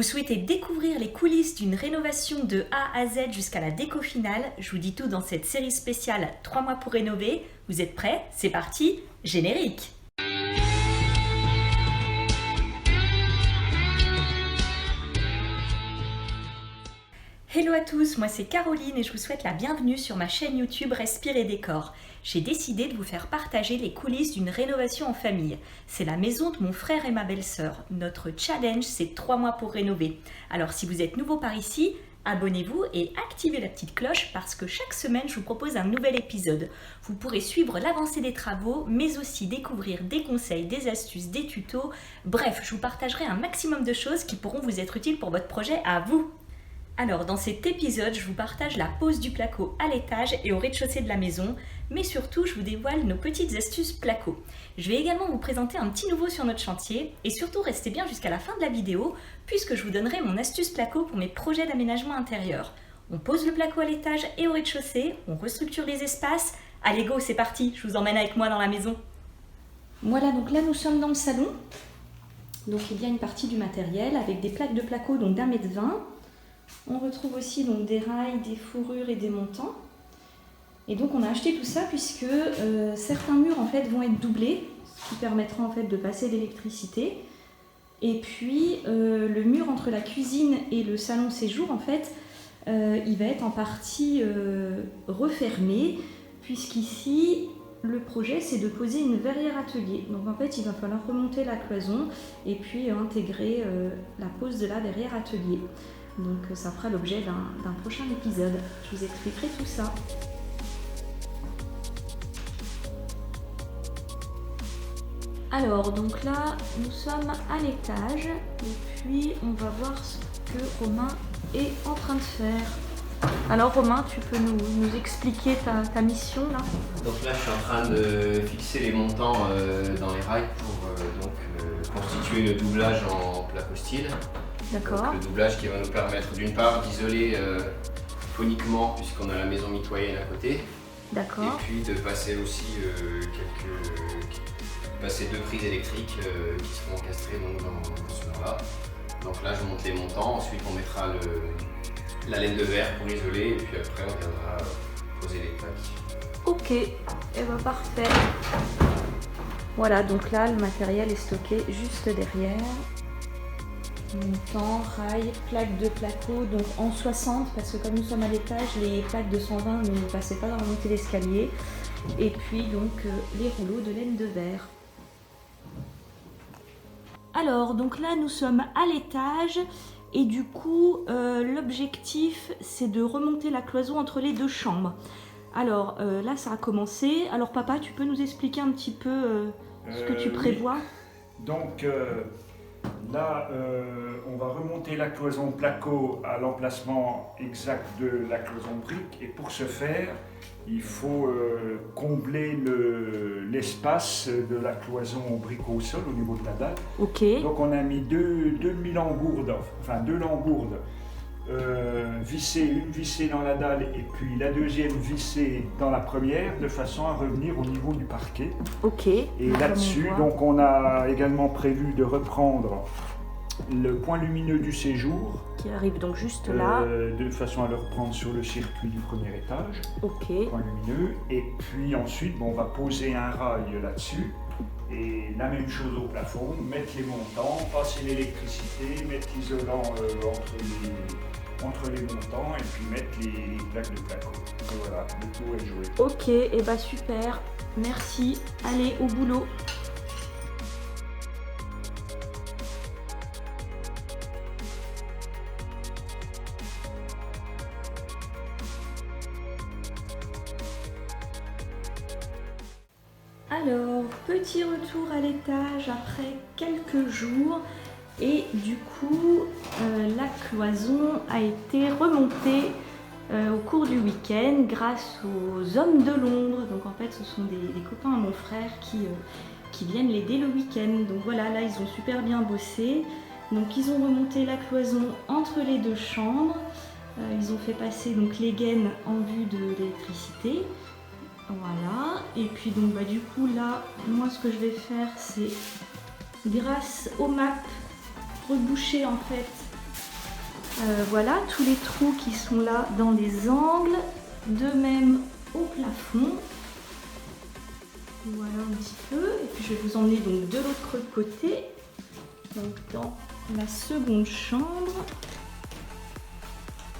Vous souhaitez découvrir les coulisses d'une rénovation de A à Z jusqu'à la déco finale? Je vous dis tout dans cette série spéciale 3 mois pour rénover. Vous êtes prêts? C'est parti, générique! Hello à tous, moi c'est Caroline et je vous souhaite la bienvenue sur ma chaîne YouTube Respire et Décor. J'ai décidé de vous faire partager les coulisses d'une rénovation en famille. C'est la maison de mon frère et ma belle-sœur. Notre challenge, c'est 3 mois pour rénover. Alors si vous êtes nouveau par ici, abonnez-vous et activez la petite cloche parce que chaque semaine, je vous propose un nouvel épisode. Vous pourrez suivre l'avancée des travaux, mais aussi découvrir des conseils, des astuces, des tutos. Bref, je vous partagerai un maximum de choses qui pourront vous être utiles pour votre projet à vous. Alors dans cet épisode, je vous partage la pose du placo à l'étage et au rez-de-chaussée de la maison, mais surtout je vous dévoile nos petites astuces placo. Je vais également vous présenter un petit nouveau sur notre chantier et surtout restez bien jusqu'à la fin de la vidéo puisque je vous donnerai mon astuce placo pour mes projets d'aménagement intérieur. On pose le placo à l'étage et au rez-de-chaussée, on restructure les espaces. Allez go, c'est parti, je vous emmène avec moi dans la maison. Voilà, donc là nous sommes dans le salon. Donc il y a une partie du matériel avec des plaques de placo donc d'1,20 m. On retrouve aussi donc des rails, des fourrures et des montants. Et donc on a acheté tout ça puisque certains murs en fait vont être doublés, ce qui permettra en fait de passer l'électricité. Et puis le mur entre la cuisine et le salon séjour en fait, il va être en partie refermé puisqu'ici le projet c'est de poser une verrière atelier. Donc en fait il va falloir remonter la cloison et puis intégrer la pose de la verrière atelier. Donc ça fera l'objet d'un prochain épisode. Je vous expliquerai tout ça. Alors donc là nous sommes à l'étage et puis on va voir ce que Romain est en train de faire. Alors Romain, tu peux nous expliquer ta mission là? Donc là je suis en train de fixer les montants dans les rails pour constituer le doublage en placo style. D'accord. Le doublage qui va nous permettre d'une part d'isoler phoniquement puisqu'on a la maison mitoyenne à côté. D'accord. Et puis de passer aussi passer 2 prises électriques qui seront encastrées donc, dans ce mur là. Donc là je monte les montants, ensuite on mettra la laine de verre pour isoler et puis après on viendra poser les plaques. Ok, et ben parfait. Voilà, donc là le matériel est stocké juste derrière. Montant, rail, plaque de placo, donc en 60 parce que comme nous sommes à l'étage, les plaques de 120 ne passaient pas dans la montée d'escalier. Et puis donc les rouleaux de laine de verre. Alors donc là nous sommes à l'étage et du coup l'objectif c'est de remonter la cloison entre les 2 chambres. Alors là ça a commencé. Alors papa, tu peux nous expliquer un petit peu ce que tu prévois? Oui. Donc là, on va remonter la cloison placo à l'emplacement exact de la cloison brique et pour ce faire, il faut combler l'espace de la cloison brique au sol au niveau de la dalle. Ok. Donc on a mis deux langourdes vissées, une vissée dans la dalle et puis la deuxième vissée dans la première de façon à revenir au niveau du parquet. Ok. Et là-dessus, donc on a également prévu de reprendre le point lumineux du séjour. Qui arrive donc juste là. De façon à le reprendre sur le circuit du premier étage. Ok. Point lumineux. Et puis ensuite, on va poser un rail là-dessus. Et la même chose au plafond, mettre les montants, passer l'électricité, mettre l'isolant entre les montants et puis mettre les plaques de placo. Et voilà, le tour est joué. Ok, et bah super, merci. Allez, au boulot. Alors, petit retour à l'étage après quelques jours et du coup la cloison a été remontée au cours du week-end grâce aux hommes de Londres. Donc en fait ce sont des copains à mon frère qui viennent l'aider le week-end. Donc voilà, là ils ont super bien bossé. Donc ils ont remonté la cloison entre les 2 chambres. Ils ont fait passer donc les gaines en vue de l'électricité. Voilà, et puis donc du coup là, moi ce que je vais faire c'est, grâce aux maps, reboucher en fait Voilà, tous les trous qui sont là dans les angles, de même au plafond. Voilà un petit peu, et puis je vais vous emmener donc de l'autre côté, donc dans la seconde chambre.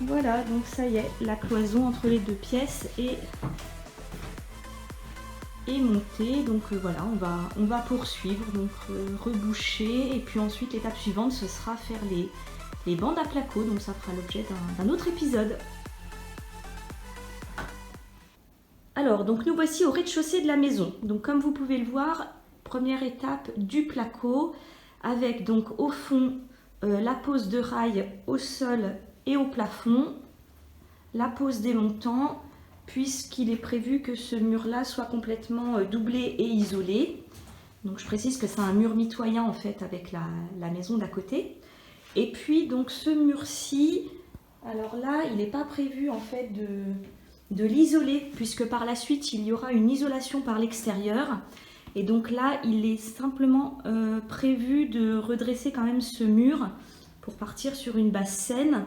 Voilà, donc ça y est, la cloison entre les deux pièces est montée. Donc voilà, on va poursuivre, donc reboucher, et puis ensuite l'étape suivante ce sera faire les bandes à placo, donc ça fera l'objet d'un autre épisode. Alors, donc nous voici au rez-de-chaussée de la maison. Donc comme vous pouvez le voir, première étape du placo, avec donc au fond la pose de rails au sol et au plafond, la pose des montants, puisqu'il est prévu que ce mur-là soit complètement doublé et isolé. Donc je précise que c'est un mur mitoyen en fait avec la maison d'à côté. Et puis donc ce mur-ci, alors là, il n'est pas prévu en fait de l'isoler, puisque par la suite il y aura une isolation par l'extérieur, et donc là il est simplement prévu de redresser quand même ce mur pour partir sur une base saine.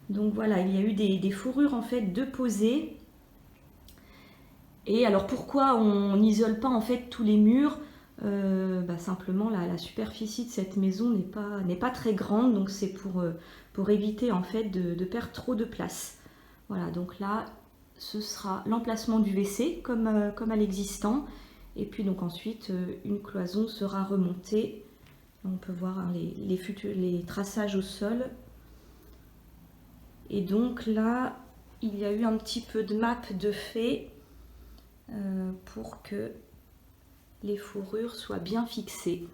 Donc voilà, il y a eu des fourrures en fait de poser. Et alors pourquoi on n'isole pas en fait tous les murs? Simplement la superficie de cette maison n'est pas très grande, donc c'est pour éviter en fait de perdre trop de place. Voilà, donc là ce sera l'emplacement du WC comme à l'existant, et puis donc ensuite une cloison sera remontée. On peut voir hein, les traçages au sol, et donc là il y a eu un petit peu de map de fait pour que les fourrures soient bien fixées.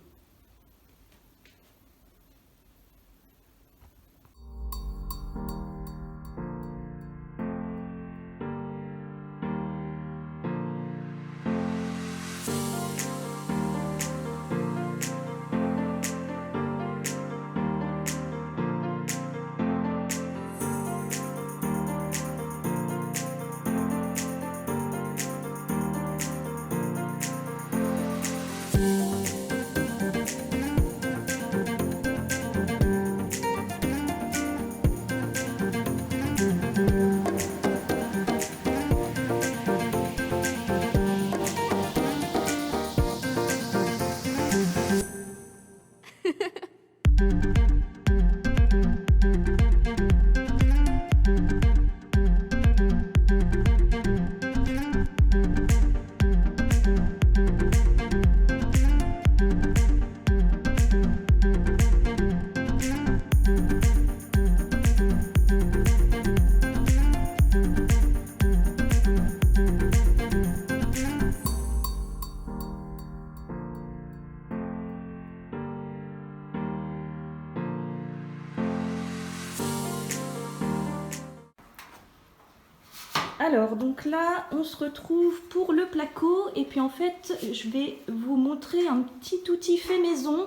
Alors donc là on se retrouve pour le placo, et puis en fait je vais vous montrer un petit outil fait maison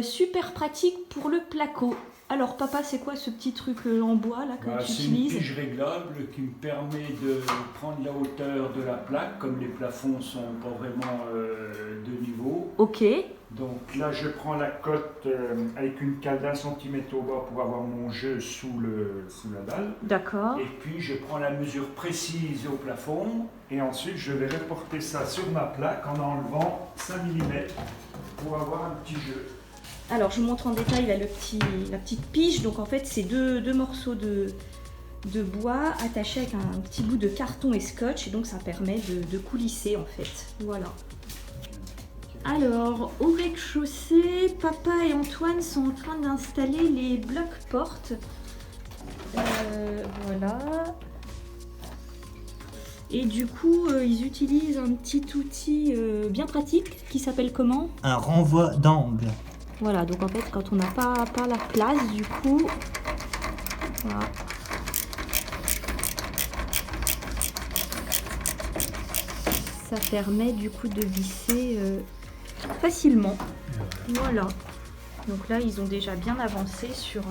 super pratique pour le placo. Alors papa, c'est quoi ce petit truc en bois là que tu utilises? C'est une pige réglable qui me permet de prendre la hauteur de la plaque, comme les plafonds sont pas vraiment de niveau. Ok. Donc là je prends la cote avec une cale d'1 centimètre au bas pour avoir mon jeu sous la dalle. D'accord. Et puis je prends la mesure précise au plafond, et ensuite je vais reporter ça sur ma plaque en enlevant 5 mm pour avoir un petit jeu. Alors je vous montre en détail là, la petite pige. Donc en fait c'est deux morceaux de bois attachés avec un petit bout de carton et scotch, et donc ça permet de coulisser en fait. Voilà. Alors au rez-de-chaussée, papa et Antoine sont en train d'installer les blocs portes. Voilà. Et du coup ils utilisent un petit outil bien pratique qui s'appelle comment? Un renvoi d'angle. Voilà, donc en fait quand on n'a pas la place, du coup, voilà. Ça permet du coup de visser facilement. Voilà. Donc là ils ont déjà bien avancé sur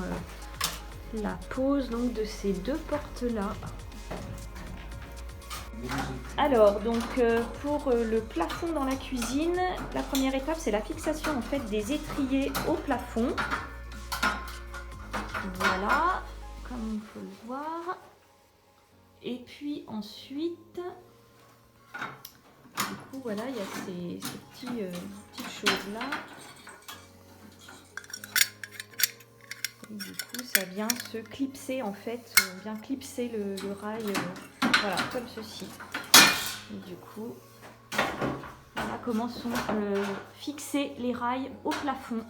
la pose donc de ces deux portes là. Alors donc pour le plafond dans la cuisine, la première étape c'est la fixation en fait des étriers au plafond. Voilà. comme il faut le voir. Et puis ensuite, du coup voilà, il y a ces petites choses-là. Du coup, ça vient se clipser en fait, on vient clipser le rail, voilà, comme ceci. Et du coup, voilà comment sont fixés les rails au plafond.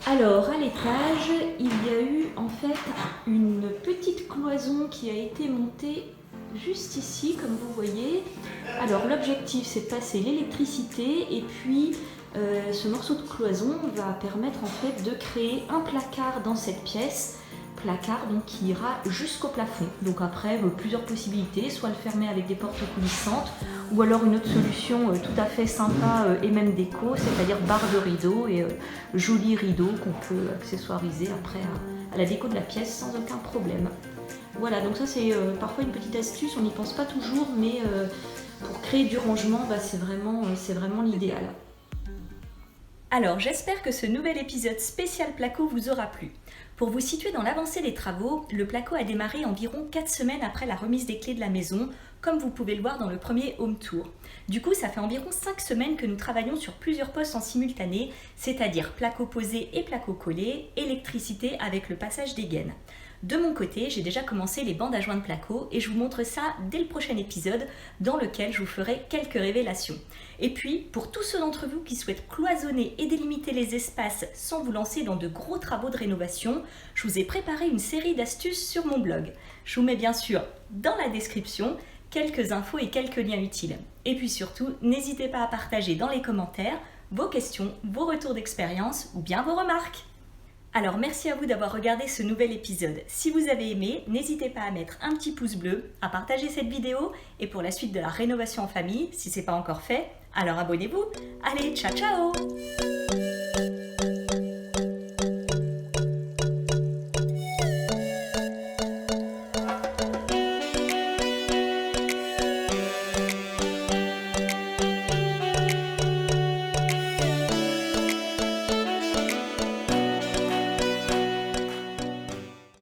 Alors, à l'étage, il y a eu en fait une petite cloison qui a été montée juste ici, comme vous voyez. Alors, l'objectif, c'est de passer l'électricité et puis ce morceau de cloison va permettre en fait de créer un placard dans cette pièce. Placard donc qui ira jusqu'au plafond. Donc après, plusieurs possibilités, soit le fermer avec des portes coulissantes, ou alors une autre solution tout à fait sympa et même déco, c'est-à-dire barre de rideau et jolis rideaux qu'on peut accessoiriser après à la déco de la pièce sans aucun problème. Voilà, donc ça c'est parfois une petite astuce, on n'y pense pas toujours, mais pour créer du rangement, c'est vraiment l'idéal. Alors j'espère que ce nouvel épisode spécial Placo vous aura plu. Pour vous situer dans l'avancée des travaux, le Placo a démarré environ 4 semaines après la remise des clés de la maison, comme vous pouvez le voir dans le premier home tour. Du coup, ça fait environ 5 semaines que nous travaillons sur plusieurs postes en simultané, c'est-à-dire placo posé et placo collé, électricité avec le passage des gaines. De mon côté, j'ai déjà commencé les bandes à joints de placo et je vous montre ça dès le prochain épisode dans lequel je vous ferai quelques révélations. Et puis, pour tous ceux d'entre vous qui souhaitent cloisonner et délimiter les espaces sans vous lancer dans de gros travaux de rénovation, je vous ai préparé une série d'astuces sur mon blog. Je vous mets bien sûr dans la description quelques infos et quelques liens utiles. Et puis surtout, n'hésitez pas à partager dans les commentaires vos questions, vos retours d'expérience ou bien vos remarques. Alors merci à vous d'avoir regardé ce nouvel épisode. Si vous avez aimé, n'hésitez pas à mettre un petit pouce bleu, à partager cette vidéo et pour la suite de la rénovation en famille, si ce n'est pas encore fait, alors abonnez-vous. Allez, ciao ciao!